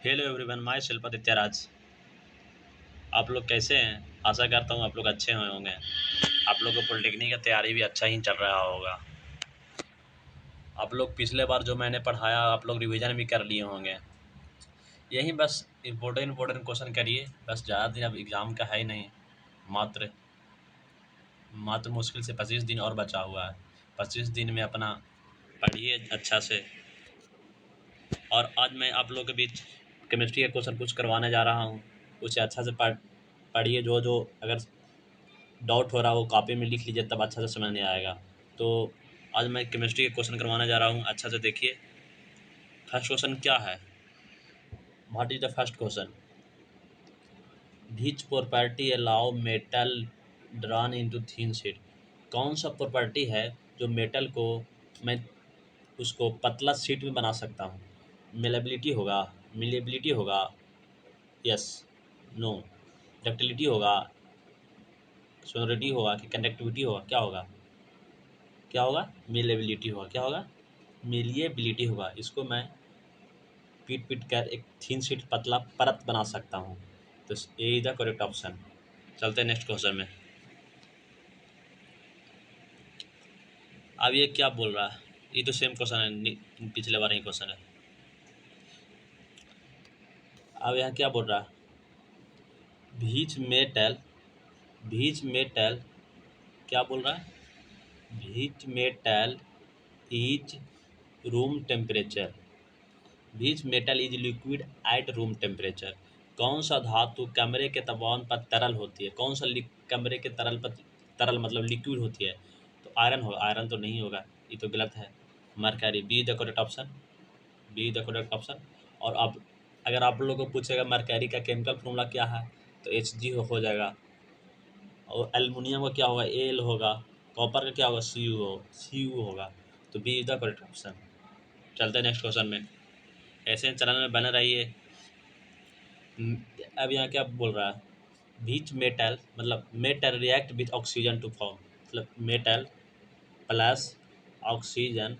Hello everyone, my self Adityaraj. आप लोग कैसे हैं? आशा करता हूँ आप लोग अच्छे हुए होंगे। आप लोग को पॉलिटेक्निक का तैयारी भी अच्छा ही चल रहा होगा। आप लोग पिछले बार जो मैंने पढ़ाया आप लोग रिवीजन भी कर लिए होंगे। यही बस इम्पोर्टेंट क्वेश्चन करिए। बस ज़्यादा दिन अब एग्ज़ाम का है ही नहीं। मात्र मात्र मुश्किल से 25 दिन और बचा हुआ है। 25 दिन में अपना पढ़िए अच्छा से। और आज मैं आप लोग के बीच केमिस्ट्री का क्वेश्चन कुछ करवाने जा रहा हूँ। उसे अच्छा से पढ़िए। जो जो अगर डाउट हो रहा हो कॉपी में लिख लीजिए, तब अच्छा से समझ नहीं आएगा। तो आज मैं केमिस्ट्री के क्वेश्चन करवाने जा रहा हूँ, अच्छा से देखिए। फर्स्ट क्वेश्चन क्या है? What is the first question? Which property allow metal drawn into thin sheet? कौन सा प्रॉपर्टी है जो मेटल को मैं उसको पतला शीट में बना सकता हूँ? मेलेबिलिटी होगा, मिलेबिलिटी होगा, यस, नो, डक्टिलिटी होगा, सोनोरिटी होगा कि कंडक्टिविटी होगा? क्या होगा? क्या होगा? मिलेबिलिटी होगा। क्या होगा? मिलिएबिलिटी होगा। इसको मैं पीट पीट कर एक थीन शीट पतला परत बना सकता हूँ। तो ये इज द करेक्ट ऑप्शन। चलते हैं नेक्स्ट क्वेश्चन में। अब ये क्या बोल रहा है? ये तो सेम क्वेश्चन है, पिछले बार ही क्वेश्चन है। अब यहाँ क्या बोल रहा है? भीच मेटल, भीच मेटल क्या बोल रहा है? Which metal is room temperature. Which metal is liquid at room temperature. कौन सा धातु कमरे के तापमान पर तरल होती है? कौन सा कमरे के तरल पर तरल मतलब लिक्विड होती है? तो आयरन होगा। आयरन तो नहीं होगा, ये तो गलत है। Mercury, B the correct option. B the correct option. और अब अगर आप लोगों को पूछेगा मरकरी का केमिकल फॉर्मूला क्या है, तो Hg हो जाएगा। और एल्युमिनियम का क्या होगा? एल होगा। कॉपर का क्या होगा? सी यू होगा। तो B is the correct option. चलते हैं नेक्स्ट क्वेश्चन में। ऐसे चैनल में बने रहिए। अब यहाँ क्या बोल रहा है? बीच मेटल मतलब metal react with oxygen to form, मतलब मेटल प्लस ऑक्सीजन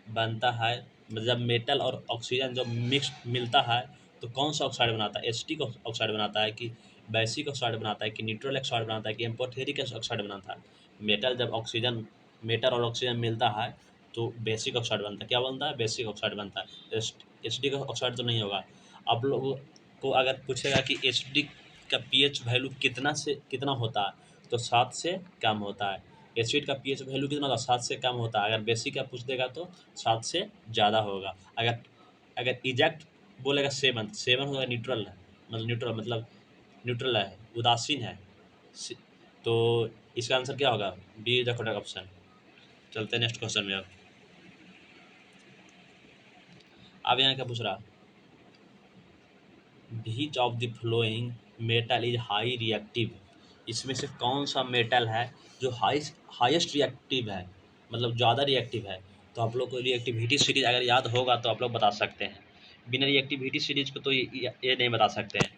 बनता है। मतलब मेटल और ऑक्सीजन जब मिक्स मिलता है तो कौन सा ऑक्साइड बनाता है? एसिटिक ऑक्साइड बनाता है कि बेसिक ऑक्साइड बनाता है कि न्यूट्रल ऑक्साइड बनाता है कि एम्फोटेरिक ऑक्साइड बनाता है? मेटल जब ऑक्सीजन मेटल और ऑक्सीजन मिलता है तो बेसिक ऑक्साइड बनता है। क्या बनता है? बेसिक ऑक्साइड बनता है। एसिडिक ऑक्साइड तो नहीं होगा। आप लोगों को अगर पूछेगा कि एसिडिक का पीएच वैल्यू कितना से कितना होता है, तो 7 से कम होता है। एसिड का पीएच वैल्यू कितना होता है? 7 से कम होता है। अगर बेसिक का पूछ देगा तो 7 से ज़्यादा होगा। अगर अगर इजेक्ट बोलेगा 7, 7 होगा न्यूट्रल है, न्यूट्रल है, उदासीन है। तो इसका आंसर क्या होगा? B is the correct option. चलते हैं नेक्स्ट क्वेश्चन में। अब यहाँ क्या पूछ रहा? Which of the flowing metal is high reactive? इसमें से कौन सा मेटल है जो हाईएस्ट रिएक्टिव है, मतलब ज़्यादा रिएक्टिव है? तो आप लोग को रिएक्टिविटी सीरीज अगर याद होगा तो आप लोग बता सकते हैं। बिना रिएक्टिविटी सीरीज को तो ये नहीं बता सकते हैं।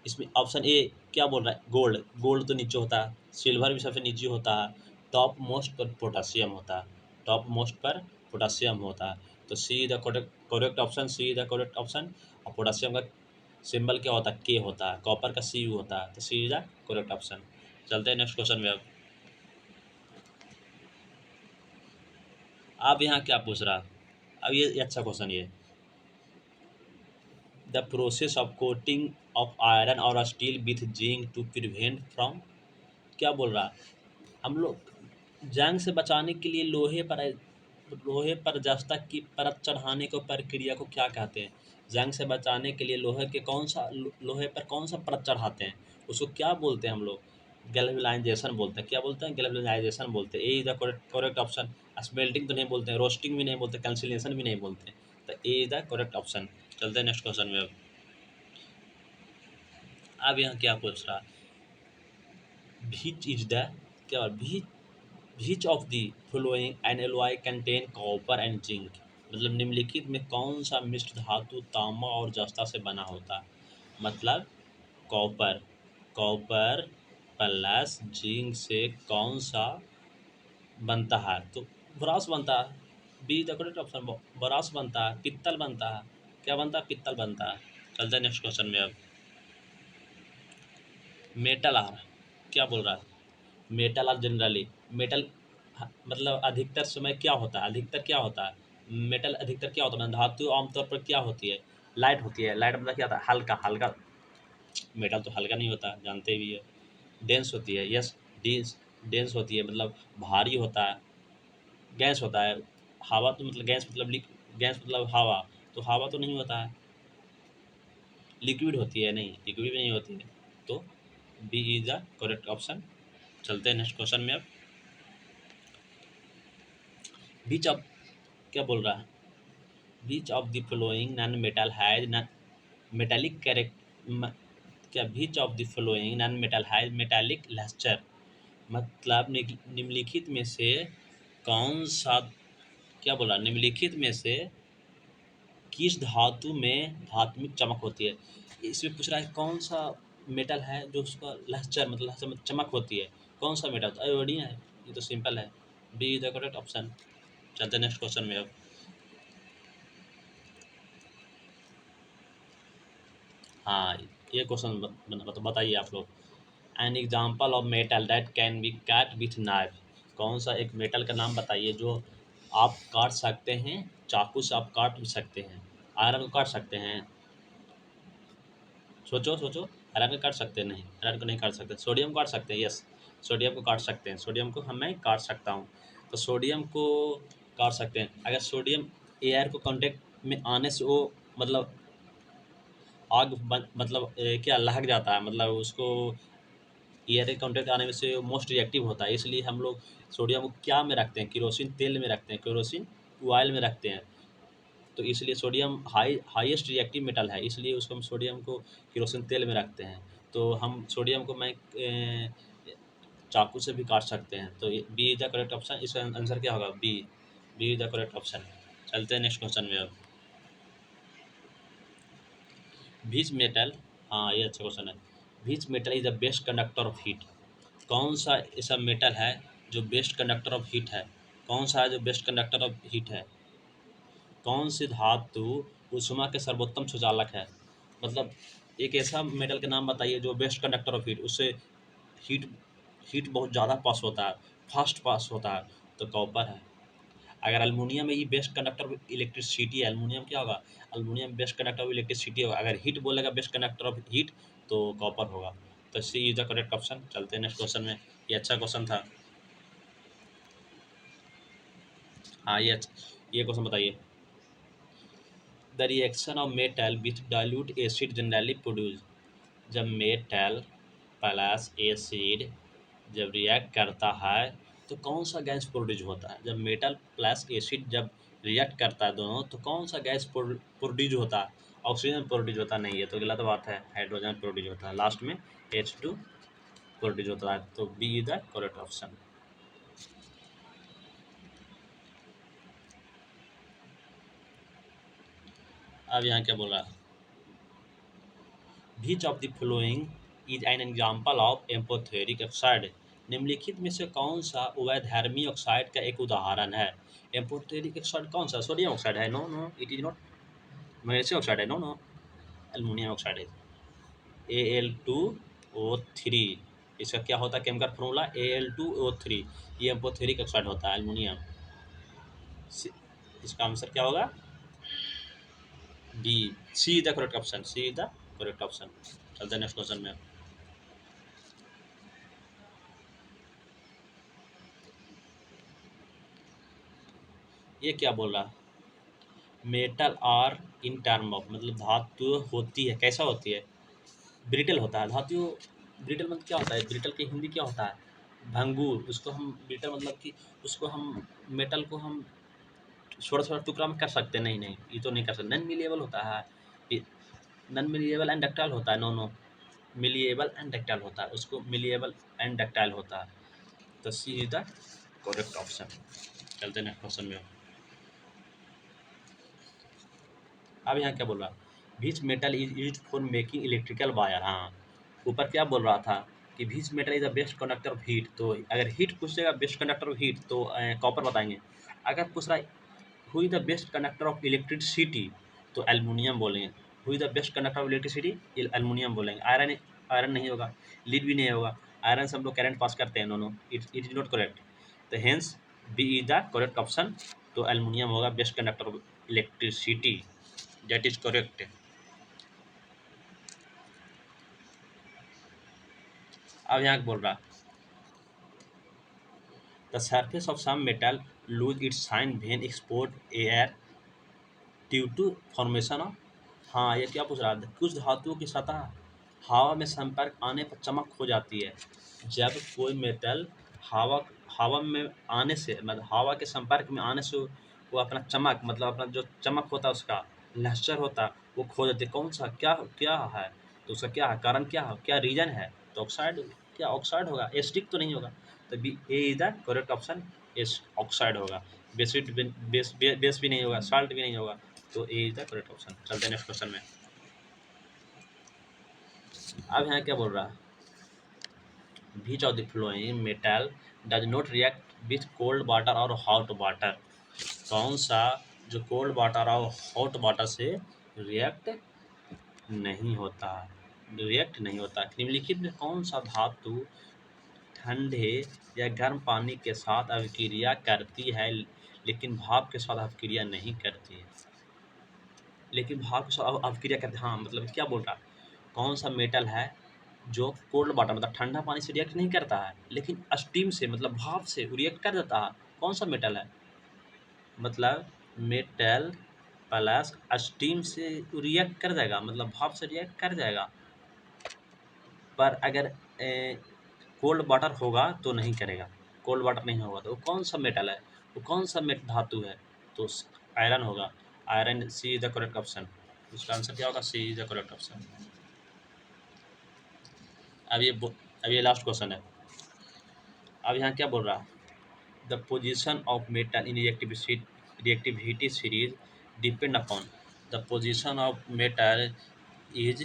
इसमें ऑप्शन ए क्या बोल रहा है? गोल्ड। गोल्ड तो नीचे होता है, सिल्वर भी सबसे नीचे होता है, टॉप मोस्ट पर पोटासियम होता है, टॉप मोस्ट पर पोटासियम होता है। तो see the correct option, see the correct option. और पोटासियम का सिंबल क्या होता है? के होता है। कॉपर का सी यू होता है। तो C is the correct option. चलते हैं नेक्स्ट क्वेश्चन में। अब यहाँ क्या पूछ रहा? अब ये अच्छा क्वेश्चन ये। The process of coating of iron और steel with zinc to prevent from. क्या बोल रहा? हम लोग जंग से बचाने के लिए लोहे पर जस्ता की परत चढ़ाने को प्रक्रिया को क्या कहते हैं? जंग से बचाने के लिए लोहे पर कौन सा परत चढ़ाते हैं? उसको क्या बोलते हैं हम लोग? गैल्वेनाइजेशन बोलते हैं। क्या बोलते हैं? गैल्वेनाइजेशन बोलते हैं। A is the correct option. Smelting तो नहीं बोलते हैं, रोस्टिंग भी नहीं बोलते, कैंसिलेशन भी नहीं बोलते। तो A is the correct option. चलते हैं नेक्स्ट क्वेश्चन में। अब यहाँ क्या पूछ रहा? विच इज द क्या which of the following an alloy contain copper and zinc? मतलब निम्नलिखित में कौन सा मिश्र धातु तांबा और जस्ता से बना होता है? मतलब कॉपर, कॉपर प्लस जिंक से कौन सा बनता है? तो ब्रास बनता है। B the correct option. Brass बनता है, पित्तल बनता है। क्या बनता है? पित्तल बनता है। चलते हैं नेक्स्ट क्वेश्चन में। अब मेटल आर क्या बोल रहा है, मेटल आर जनरली, मेटल मतलब अधिकतर समय क्या होता है, अधिकतर क्या होता है, मेटल अधिकतर क्या होता है, मतलब धातु आमतौर पर क्या होती है, लाइट होती है। लाइट मतलब क्या होता है, हल्का हल्का। मेटल तो हल्का नहीं होता, जानते भी है। डेंस होती है, यस, डेंस, डेंस होती है मतलब भारी होता है। गैस होता है, हवा तो मतलब गैस मतलब गैस मतलब हवा, तो हवा तो नहीं होता है। लिक्विड होती है, नहीं लिक्विड भी नहीं होती है। तो B is the correct option. चलते हैं नेक्स्ट क्वेश्चन में। अब बीच ऑफ क्या बोल रहा है, which of the following non metal has metallic character, क्या which of the following non metal has metallic lustre, मतलब निम्नलिखित में से कौन सा, क्या बोला, निम्नलिखित में से किस धातु में धात्मिक चमक होती है। इसमें पूछ रहा है कौन सा मेटल है जो उसका लहचर मतलब लहचर में चमक होती है, कौन सा मेटल, तो आयोडीन है। ये तो सिंपल है, B is the correct option. चलते हैं नेक्स्ट क्वेश्चन में। अब हाँ, ये क्वेश्चन बताइए आप लोग। An example of metal that can be cut with knife, कौन सा एक मेटल का नाम बताइए जो आप काट सकते हैं, चाकू से आप काट भी सकते हैं। आयरन को काट सकते हैं, सोचो सोचो। आयरन को काट सकते हैं, नहीं आयरन को नहीं काट सकते। सोडियम काट सकते हैं, यस, सोडियम को काट सकते हैं, सोडियम को हम मैं काट सकता हूँ। तो सोडियम को काट सकते हैं। अगर सोडियम एयर को कांटेक्ट में आने से वो मतलब आग मतलब क्या लहक जाता है, मतलब उसको एयर के कांटेक्ट आने में से मोस्ट रिएक्टिव होता है। इसलिए हम लोग सोडियम को क्या में रखते हैं, केरोसिन तेल में रखते हैं, केरोसिन ऑयल में रखते हैं। तो इसलिए सोडियम हाईएस्ट रिएक्टिव मेटल है, इसलिए उसको हम सोडियम को केरोसिन तेल में रखते हैं। तो हम सोडियम को मैं चाकू से भी काट सकते हैं। तो B is the correct option. इसका आंसर क्या होगा, B, B is the correct option. चलते हैं नेक्स्ट क्वेश्चन में। अब विच मेटल, हाँ ये अच्छा क्वेश्चन है, which metal is the best conductor of heat, कौन सा ऐसा मेटल है जो बेस्ट कंडक्टर ऑफ हीट है, कौन सा है जो बेस्ट कंडक्टर ऑफ हीट है, कौन सी धातु ऊष्मा के सर्वोत्तम सुचालक है, मतलब एक ऐसा मेटल के नाम बताइए जो बेस्ट कंडक्टर ऑफ हीट, उससे हीट हीट बहुत ज़्यादा पास होता है, फास्ट पास होता है। तो कॉपर है। अगर अल्मोनियम में ही बेस्ट कंडक्टर ऑफ इलेक्ट्रिसिटी है, अल्मोनियम क्या होगा, aluminium best conductor of electricity होगा। अगर हीट बोलेगा बेस्ट कंडक्टर ऑफ हीट तो कॉपर होगा। तो C is the correct option. चलते हैं नेक्स्ट क्वेश्चन में। ये अच्छा क्वेश्चन था। हाँ ये क्वेश्चन बताइए। The reaction of metal with dilute acid generally produce, जब मेटल प्लस एसिड जब रिएक्ट करता है तो कौन सा गैस प्रोड्यूस होता है, जब मेटल प्लस एसिड जब रिएक्ट करता है दोनों, तो कौन सा गैस प्रोड्यूस होता है, ऑक्सीजन प्रोड्यूस होता नहीं है, तो गलत बात है, हाइड्रोजन प्रोड्यूस होता है, लास्ट में H2 प्रोड्यूस होता है। तो B is the correct option. अब यहाँ क्या बोला, Which of the following is an example of amphoteric oxide, निम्नलिखित में से कौन सा अवैधर्मी ऑक्साइड का एक उदाहरण है। एम्पोथेरिक ऑक्साइड कौन सा, सोडियम ऑक्साइड है, no no it is not. Magnesium oxide है, नो नो, एल्युमिनियम ऑक्साइड है। Al2O3, इसका क्या होता है केमिकल फॉर्मूला, Al2O3, ये एम्पोथेरिक ऑक्साइड होता है एल्युमिनियम। इसका आंसर क्या होगा, D, C is the correct option, C is the correct option. चलते हैं नेक्स्ट क्वेश्चन में। ये क्या बोल रहा है, metal are in term of, मतलब धातु होती है, कैसा होती है, ब्रिटल होता है धातु। ब्रिटल मतलब क्या होता है, ब्रिटल की हिंदी क्या होता है, भंगूर। उसको हम ब्रिटल मतलब कि उसको हम मेटल को हम छोटा छोटा टुकड़ा में कर सकते हैं, नहीं नहीं ये तो नहीं कर सकते, नॉन मिलिएबल होता है, नॉन मिलिएबल एंड डक्टाइल होता है, no no, malleable and ductile होता है, उसको मिलिएबल एंड डक्टाइल होता है। तो C is the correct option. चलते हैं नेक्स्ट क्वेश्चन में। अब यहाँ क्या बोल रहा है, which metal is use for making electrical wire, हाँ ऊपर क्या बोल रहा था कि which metal is the best conductor of heat, तो अगर हीट पूछेगा बेस्ट कंडक्टर ऑफ हीट तो कॉपर बताएंगे। अगर पूछ रहा है who is the best conductor of electricity तो एल्युमिनियम बोलेंगे। Who is the best conductor of electricity, aluminium बोलेंगे। आयरन, आयरन नहीं होगा, लीड भी नहीं होगा, आयरन से हम लोग करंट पास करते हैं, no no, it is not correct. तो hence B is the correct option. तो एल्युमिनियम होगा best conductor of electricity, that is correct. अब यहाँ बोल रहा the surface of some metal lose its shine when expose air due to formation of. हाँ, ये क्या पूछ रहा था, कुछ धातुओं की सतह हवा में संपर्क आने पर चमक खो जाती है। जब कोई मेटल हवा हवा में आने से, मतलब हवा के संपर्क में आने से वो अपना चमक, मतलब अपना जो चमक होता है उसका लहस्टर होता है वो खो जाती है। कौन सा, क्या क्या है, तो उसका क्या है, कारण क्या है, क्या रीजन है, तो ऑक्साइड, क्या ऑक्साइड होगा, एसिडिक तो नहीं होगा। तो B A is the correct option, एस ऑक्साइड होगा। बेसिड बेस भी नहीं होगा, साल्ट भी नहीं होगा, तो A is the correct option. चलते हैं नेक्स्ट क्वेश्चन में। अब यहाँ क्या बोल रहा है, which of the following metal does not react with cold water और hot water। कौन सा जो कोल्ड वाटर और हॉट वाटर से रिएक्ट नहीं होता, रिएक्ट नहीं होता। निम्नलिखित में कौन सा धातु ठंडे या गर्म पानी के साथ अभिक्रिया करती है लेकिन भाप के साथ अभिक्रिया नहीं करती है, लेकिन भाप के साथ अभिक्रिया करती है। हाँ, मतलब क्या बोल रहा है, कौन सा मेटल है जो कोल्ड वाटर मतलब ठंडा पानी से रिएक्ट नहीं करता है लेकिन स्टीम से मतलब भाप से रिएक्ट कर देता है। कौन सा मेटल है, मतलब मेटल प्लस स्टीम से रिएक्ट कर जाएगा, मतलब भाप से रिएक्ट कर जाएगा, पर अगर कोल्ड वाटर होगा तो नहीं करेगा। कोल्ड वाटर नहीं होगा तो वो कौन सा मेटल है, वो कौन सा मेट धातु है, तो आयरन होगा। Iron, C is the correct option. उसका आंसर क्या होगा, C is the correct option. अब ये अब ये लास्ट क्वेश्चन है। अब यहाँ क्या बोल रहा है, the position of metal in reactivity series depend upon. The position of metal is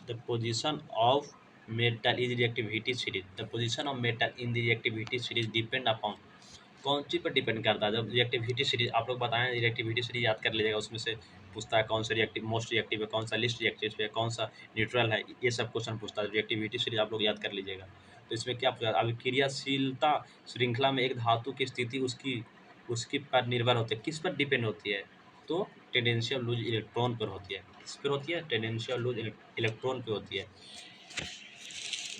the position of metal is reactivity series, the position of metal in the reactivity series depend upon. कौन चीज़ पर depend करता है, जब reactivity series आप लोग बताएं, reactivity series याद कर लीजिएगा, उसमें से पूछता है कौन सा रिएक्टिव मोस्ट रिएक्टिव है, कौन सा लिस्ट रिएक्टिव है, कौन सा न्यूट्रल है, ये सब क्वेश्चन पूछता है। रिएक्टिविटी सीरीज आप लोग याद कर लीजिएगा। तो इसमें क्या पूछा, अभिक्रियाशीलता श्रृंखला में एक धातु की स्थिति उसकी उसकी पर निर्भर होती है, किस पर डिपेंड होती है, तो टेंडेंशियल लूज इलेक्ट्रॉन पर होती है। किस पर होती है, टेंडेंशियल लूज इलेक्ट्रॉन पर होती है।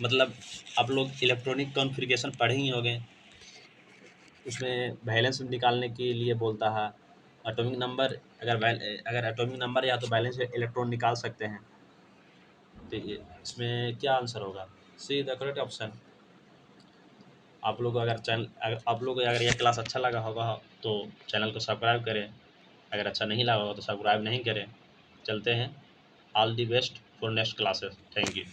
मतलब आप लोग इलेक्ट्रॉनिक कॉन्फ़िगरेशन पढ़े ही होंगे, उसमें बैलेंस निकालने के लिए बोलता है। एटॉमिक नंबर, अगर एटॉमिक नंबर या तो बैलेंस इलेक्ट्रॉन निकाल सकते हैं। तो ये इसमें क्या आंसर होगा, सी द करेक्ट ऑप्शन। आप लोग आप लोग को अगर ये क्लास अच्छा लगा होगा तो चैनल को सब्सक्राइब करें, अगर अच्छा नहीं लगा होगा तो सब्सक्राइब नहीं करें। चलते हैं, all the best for next classes, thank you.